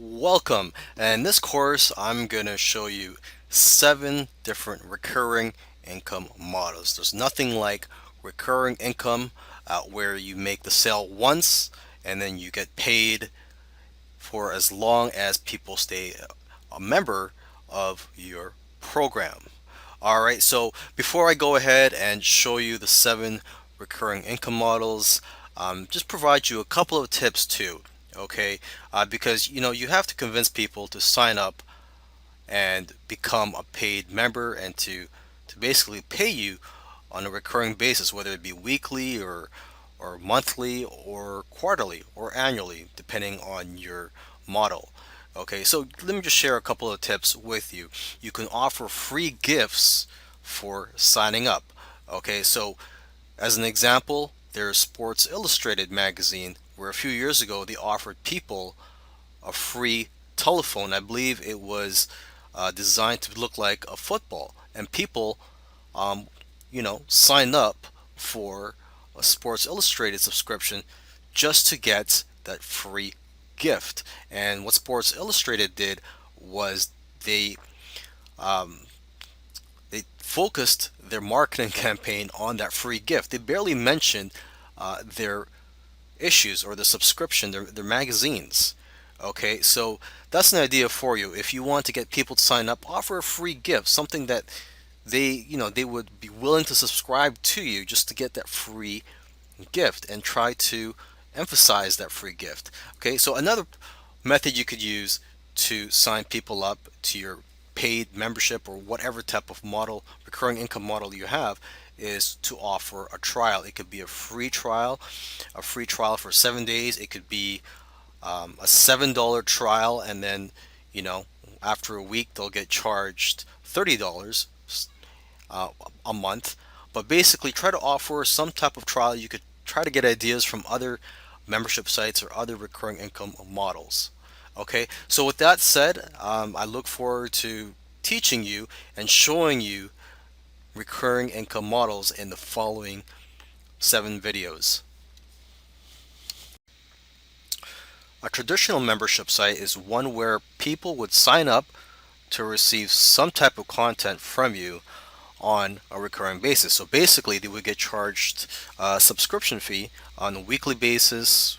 Welcome. In this course, I'm going to show you 7 different recurring income models. There's nothing like recurring income where you make the sale once and then you get paid for as long as people stay a member of your program. All right, so before I go ahead and show you the 7 recurring income models, just provide you a couple of tips too, okay? Because you have to convince people to sign up and become a paid member and to basically pay you on a recurring basis, whether it be weekly or monthly or quarterly or annually, depending on your model. Okay, so let me just share a couple of tips with you. You can offer free gifts for signing up. Okay, so as an example, there's Sports Illustrated magazine, where a few years ago they offered people a free telephone. I believe it was designed to look like a football, and people, um, sign up for a Sports Illustrated subscription just to get that free gift. And what Sports Illustrated did was they um, they focused their marketing campaign on that free gift. They barely mentioned their issues or the subscription, their magazines. Okay, so that's an idea for you. If you want to get people to sign up, offer a free gift, something that they would be willing to subscribe to you just to get that free gift, and try to emphasize that free gift. Okay, so another method you could use to sign people up to your paid membership or whatever type of model, recurring income model you have, is to offer a trial. It could be a free trial for 7 days. It could be a $7 trial, and then you know after a week they'll get charged $30 uh, a month. But basically, try to offer some type of trial. You could try to get ideas from other membership sites or other recurring income models. Okay, so with that said, I look forward to teaching you and showing you recurring income models in the following 7 videos. A traditional membership site is one where people would sign up to receive some type of content from you on a recurring basis. So basically, they would get charged a subscription fee on a weekly basis,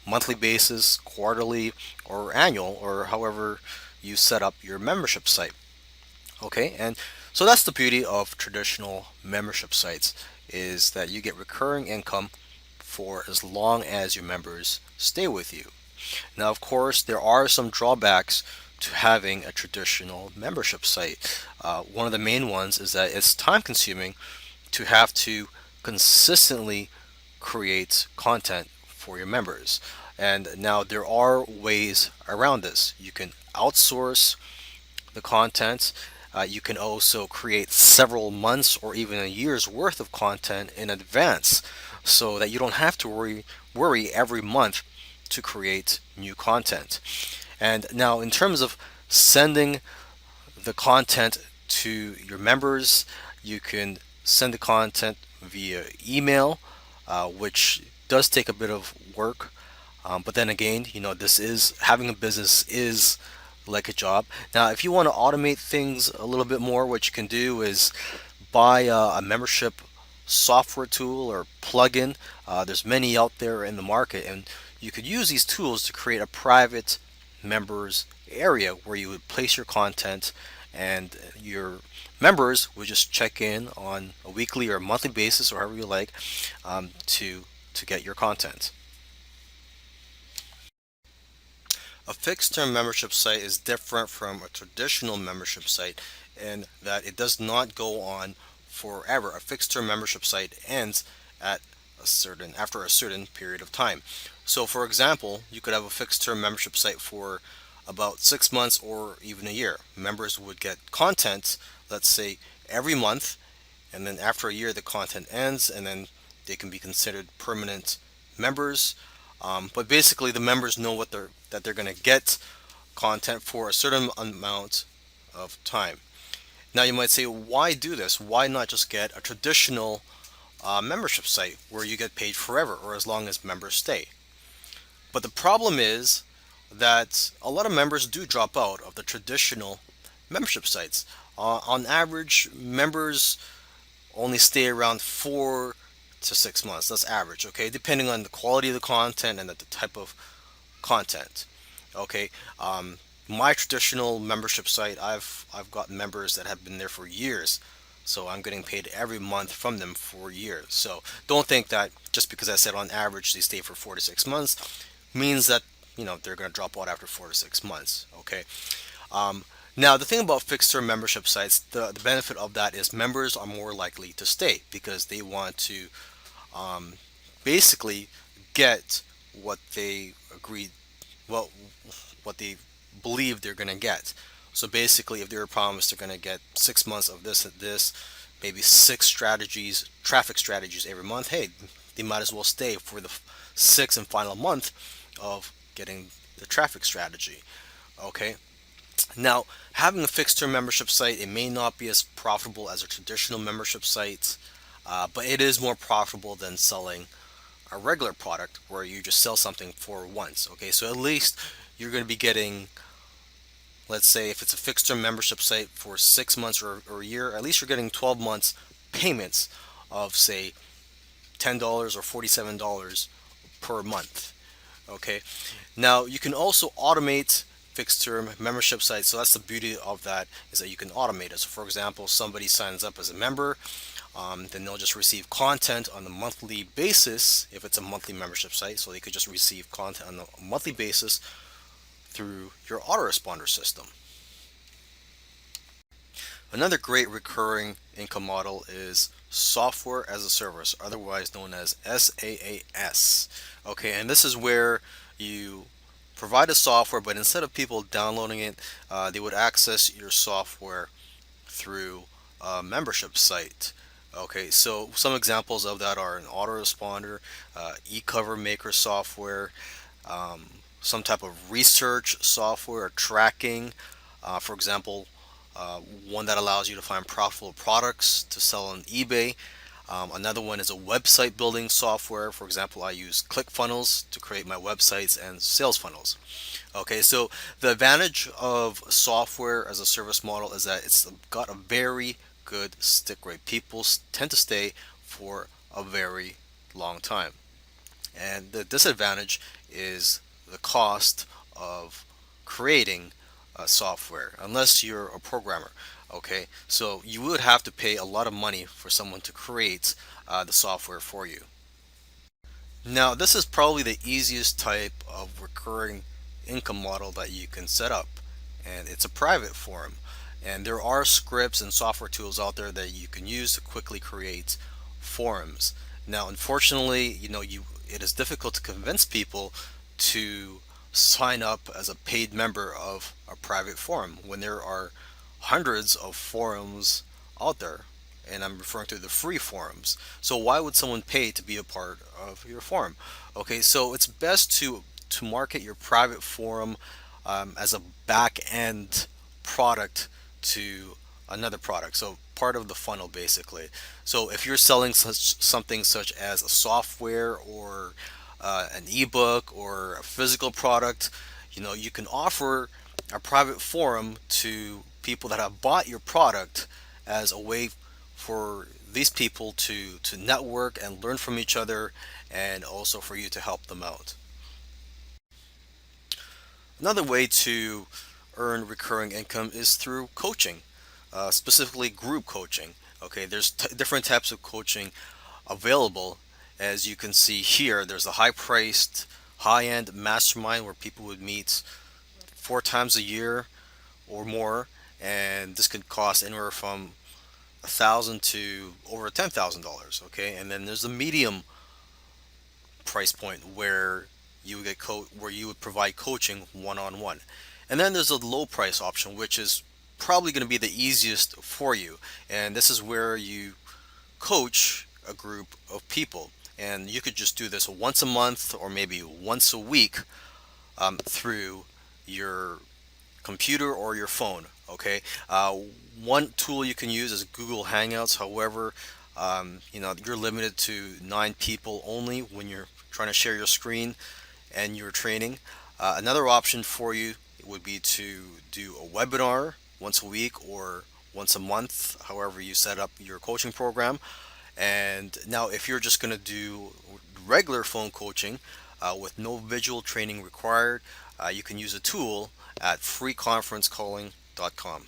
monthly basis, quarterly, or annual, or however you set up your membership site. Okay, and so that's the beauty of traditional membership sites, is that you get recurring income for as long as your members stay with you. Now, of course, there are some drawbacks to having a traditional membership site. One of the main ones is that it's time consuming to have to consistently create content for your members. And now there are ways around this. You can outsource the content. You can also create several months or even a year's worth of content in advance, so that you don't have to worry every month to create new content. And now, in terms of sending the content to your members, you can send the content via email, which does take a bit of work. But then again, this is having a business is like a job. Now, if you want to automate things a little bit more, what you can do is buy a membership software tool or plugin. There's many out there in the market, and you could use these tools to create a private members area where you would place your content, and your members would just check in on a weekly or monthly basis, or however you like, to get your content. A fixed term membership site is different from a traditional membership site in that it does not go on forever. A fixed term membership site ends at after a certain period of time. So for example, you could have a fixed term membership site for about 6 months or even a year. Members would get content, let's say, every month, and then after a year the content ends, and then they can be considered permanent members. But basically, the members know that they're going to get content for a certain amount of time. Now, you might say, why do this? Why not just get a traditional membership site where you get paid forever or as long as members stay? But the problem is, that a lot of members do drop out of the traditional membership sites. On average, members only stay around 4 to 6 months. That's average, okay, depending on the quality of the content and the type of content. Okay, my traditional membership site, I've got members that have been there for years, so I'm getting paid every month from them for years. So don't think that just because I said on average they stay for 4 to 6 months means that they're going to drop out after 4 to 6 months. Okay. Um, Now the thing about fixed term membership sites, the benefit of that is members are more likely to stay because they want to um, basically get what they agreed, well, what they believe they're going to get. So basically, if they were promised they're going to get 6 months of this and this, maybe six strategies, traffic strategies every month, hey, they might as well stay for the sixth and final month of getting the traffic strategy. Okay. Now, having a fixed term membership site, it may not be as profitable as a traditional membership site, but it is more profitable than selling a regular product where you just sell something for once. Okay, so at least you're going to be getting, let's say, if it's a fixed term membership site for 6 months or a year, at least you're getting 12 months payments of, say, $10 or $47 per month. Okay, now you can also automate fixed term membership sites. So that's the beauty of that, is that you can automate it. So for example, somebody signs up as a member, then they'll just receive content on a monthly basis if it's a monthly membership site. So they could just receive content on a monthly basis through your autoresponder system. Another great recurring income model is software as a service, otherwise known as SaaS. Okay, and this is where you provide a software, but instead of people downloading it, they would access your software through a membership site. Okay, so some examples of that are an autoresponder, e-cover maker software, um, some type of research software or tracking. For example, one that allows you to find profitable products to sell on eBay. Another one is a website building software. For example, I use ClickFunnels to create my websites and sales funnels. Okay, so the advantage of software as a service model is that it's got a very good stick rate. People tend to stay for a very long time. And the disadvantage is the cost of creating software, unless you're a programmer. Okay, so you would have to pay a lot of money for someone to create the software for you. Now, this is probably the easiest type of recurring income model that you can set up, and it's a private forum. And there are scripts and software tools out there that you can use to quickly create forums. Now, unfortunately, it is difficult to convince people to sign up as a paid member of a private forum when there are hundreds of forums out there, and I'm referring to the free forums. So why would someone pay to be a part of your forum? Okay, so it's best to market your private forum as a back end product to another product. So part of the funnel basically. So if you're selling something such as a software or an ebook or a physical product, you can offer a private forum to people that have bought your product as a way for these people to network and learn from each other, and also for you to help them out. Another way to earn recurring income is through coaching, specifically group coaching. Okay, there's different types of coaching available. As you can see here, there's a high-priced, high-end mastermind where people would meet 4 times a year or more, and this could cost anywhere from $1,000 to over $10,000. Okay, and then there's a medium price point where you would where you would provide coaching one-on-one, and then there's a low price option, which is probably going to be the easiest for you, and this is where you coach a group of people, and you could just do this once a month or maybe once a week through your computer or your phone. Okay, one tool you can use is Google Hangouts. However, you're limited to 9 people only when you're trying to share your screen and your training. Another option for you would be to do a webinar once a week or once a month, however you set up your coaching program. And now, if you're just going to do regular phone coaching with no visual training required, you can use a tool at freeconferencecalling.com.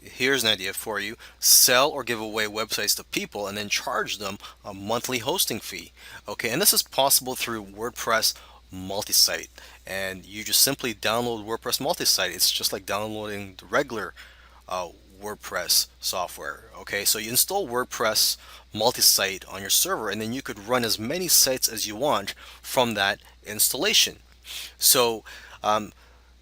Here's an idea for you: sell or give away websites to people and then charge them a monthly hosting fee. Okay, and this is possible through WordPress multi-site. And you just simply download WordPress multi-site. It's just like downloading the regular uh, WordPress software. Okay, so you install WordPress multi-site on your server, and then you could run as many sites as you want from that installation. So um,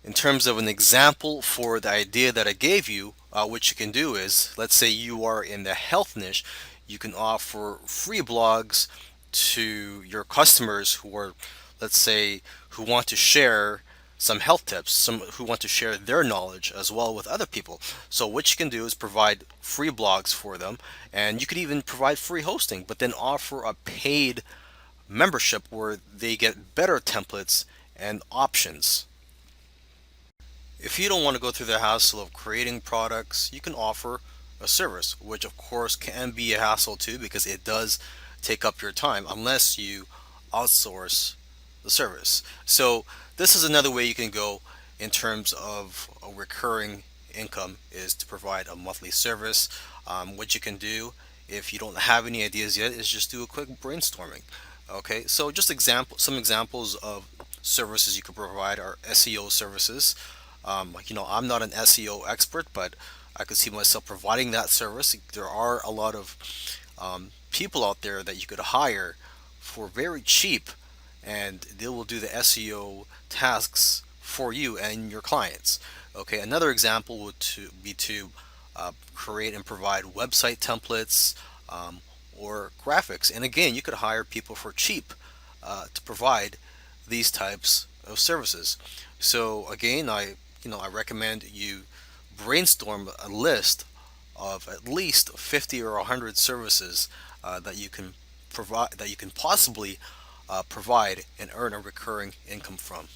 in terms of an example for the idea that I gave you, what you can do is, let's say you are in the health niche, you can offer free blogs to your customers who are, let's say, who want to share some health tips, some who want to share their knowledge as well with other people. So what you can do is provide free blogs for them, and you could even provide free hosting, but then offer a paid membership where they get better templates and options. If you don't want to go through the hassle of creating products, you can offer a service, which of course can be a hassle too because it does take up your time unless you outsource the service. So this is another way you can go in terms of a recurring income, is to provide a monthly service. What you can do if you don't have any ideas yet is just do a quick brainstorming. Okay, so just some examples of services you could provide are SEO services. I'm not an SEO expert, but I could see myself providing that service. There are a lot of people out there that you could hire for very cheap, and they will do the SEO tasks for you and your clients. Okay, another example would be to create and provide website templates or graphics. And again, you could hire people for cheap to provide these types of services. So again, I recommend you brainstorm a list of at least 50 or 100 services that you can provide, that you can possibly provide and earn a recurring income from.